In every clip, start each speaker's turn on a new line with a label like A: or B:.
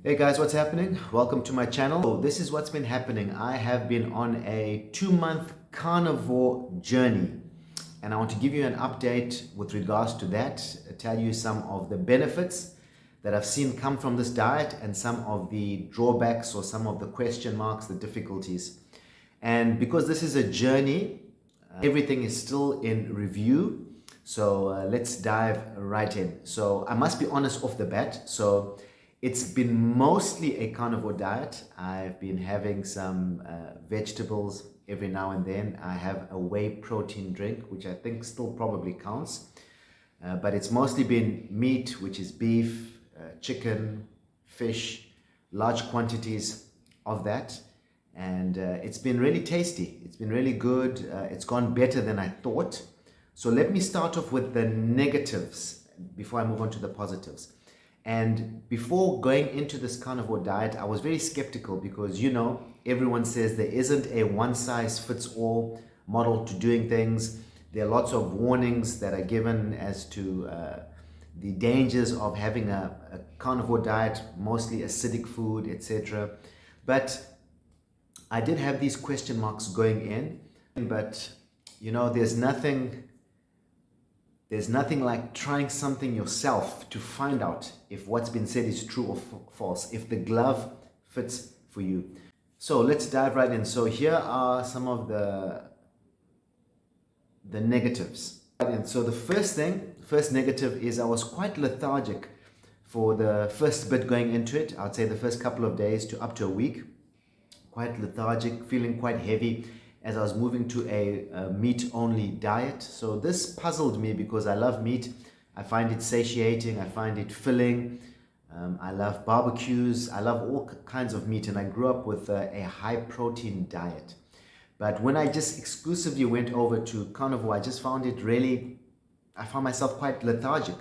A: Hey guys, what's happening? Welcome to my channel. So this is what's been happening. I have been on a 2-month carnivore journey, and I want to give you an update with regards to that, tell you some of the benefits that I've seen come from this diet and some of the drawbacks or some of the question marks, the difficulties. And because this is a journey, everything is still in review. So let's dive right in. So I must be honest off the bat. So it's been mostly a carnivore diet. I've been having some vegetables every now and then. I have a whey protein drink, which I think still probably counts. But it's mostly been meat, which is beef, chicken, fish, large quantities of that. And it's been really tasty. It's been really good. It's gone better than I thought. So let me start off with the negatives before I move on to the positives. And before going into this carnivore diet, I was very skeptical because, everyone says there isn't a one-size-fits-all model to doing things. There are lots of warnings that are given as to the dangers of having a carnivore diet, mostly acidic food, etc. But I did have these question marks going in, but there's nothing like trying something yourself to find out if what's been said is true or false, if the glove fits for you. So let's dive right in. So here are some of the negatives. And so the first negative is I was quite lethargic for the first bit going into it. I'd say the first couple of days to up to a week. Quite lethargic, feeling quite heavy as I was moving to a meat-only diet. So this puzzled me because I love meat. I find it satiating, I find it filling. I love barbecues, I love all kinds of meat, and I grew up with a high-protein diet. But when I just exclusively went over to carnivore, I found myself quite lethargic.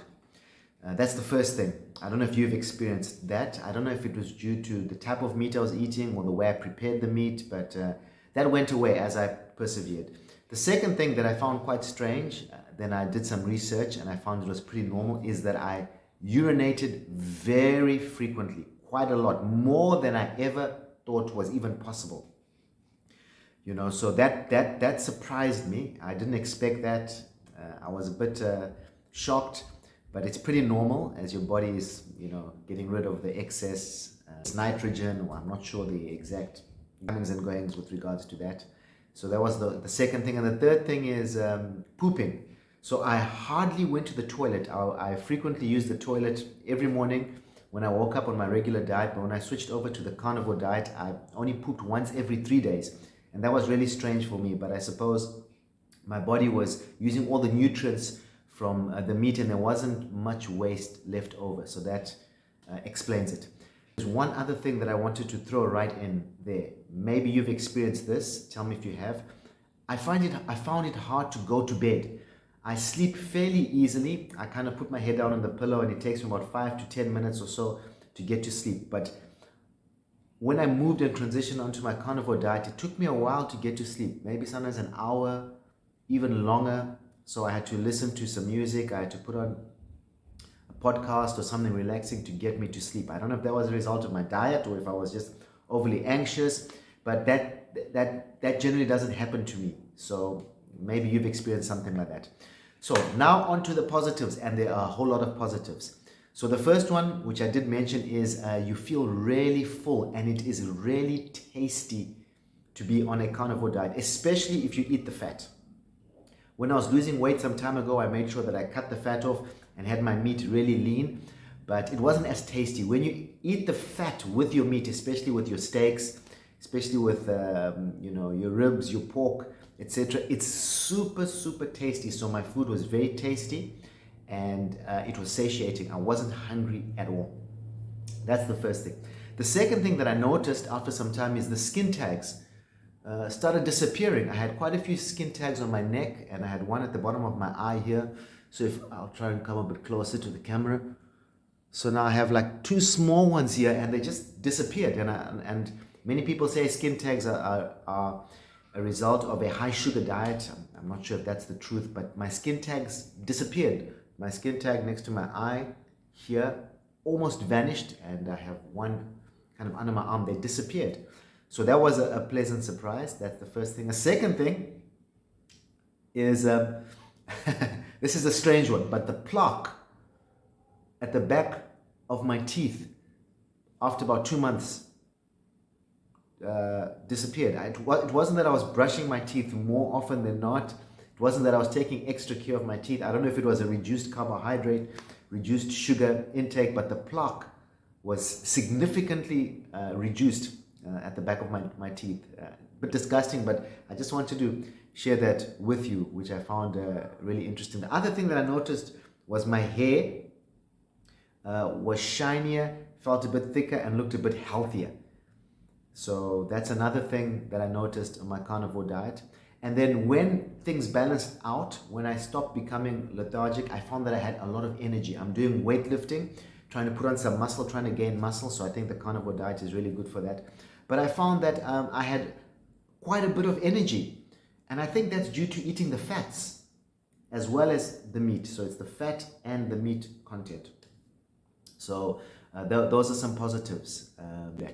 A: That's the first thing. I don't know if you've experienced that. I don't know if it was due to the type of meat I was eating or the way I prepared the meat, but that went away as I persevered. The second thing that I found quite strange, then I did some research and I found it was pretty normal, is that I urinated very frequently, quite a lot, more than I ever thought was even possible. So that surprised me. I didn't expect that. I was a bit shocked, but it's pretty normal as your body is, getting rid of the excess nitrogen, or I'm not sure the exact comings and goings with regards to that. So that was the second thing. And the third thing is pooping. So I hardly went to the toilet. I frequently used the toilet every morning when I woke up on my regular diet, but when I switched over to the carnivore diet, I only pooped once every 3 days. And that was really strange for me, but I suppose my body was using all the nutrients from the meat and there wasn't much waste left over. So that explains it. There's one other thing that I wanted to throw right in there. Maybe you've experienced this. Tell me if you have. I found it hard to go to bed. I sleep fairly easily. I kind of put my head down on the pillow and it takes me about 5 to 10 minutes or so to get to sleep. But when I moved and transitioned onto my carnivore diet, it took me a while to get to sleep. Maybe sometimes an hour, even longer. So I had to listen to some music. I had to put on a podcast or something relaxing to get me to sleep. I don't know if that was a result of my diet or if I was just overly anxious, but that generally doesn't happen to me. So maybe you've experienced something like that. So now on to the positives, and there are a whole lot of positives. So the first one, which I did mention, is you feel really full, and it is really tasty to be on a carnivore diet, especially if you eat the fat. When I was losing weight some time ago, I made sure that I cut the fat off and had my meat really lean, but it wasn't as tasty. When you eat the fat with your meat, especially with your steaks, especially with your ribs, your pork, etc., it's super, super tasty. So my food was very tasty and it was satiating. I wasn't hungry at all. That's the first thing. The second thing that I noticed after some time is the skin tags started disappearing. I had quite a few skin tags on my neck and I had one at the bottom of my eye here. So if I'll try and come a bit closer to the camera. So now I have like 2 small ones here and they just disappeared. And many people say skin tags are a result of a high sugar diet. I'm not sure if that's the truth, but my skin tags disappeared. My skin tag next to my eye here almost vanished, and I have one kind of under my arm. They disappeared. So that was a pleasant surprise. That's the first thing. The second thing is this is a strange one, but the plaque at the back of my teeth after about 2 months disappeared. It wasn't that I was brushing my teeth more often than not. It wasn't that I was taking extra care of my teeth. I don't know if it was a reduced carbohydrate, reduced sugar intake, but the plaque was significantly reduced at the back of my teeth. A bit disgusting, but I just wanted to share that with you, which I found really interesting. The other thing that I noticed was my hair was shinier, felt a bit thicker, and looked a bit healthier. So that's another thing that I noticed on my carnivore diet. And then when things balanced out, when I stopped becoming lethargic, I found that I had a lot of energy. I'm doing weightlifting, trying to put on some muscle, trying to gain muscle. So I think the carnivore diet is really good for that. But I found that I had quite a bit of energy. And I think that's due to eating the fats as well as the meat. So it's the fat and the meat content. So those are some positives.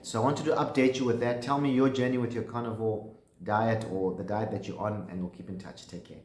A: So I wanted to update you with that. Tell me your journey with your carnivore diet or the diet that you're on, and we'll keep in touch. Take care.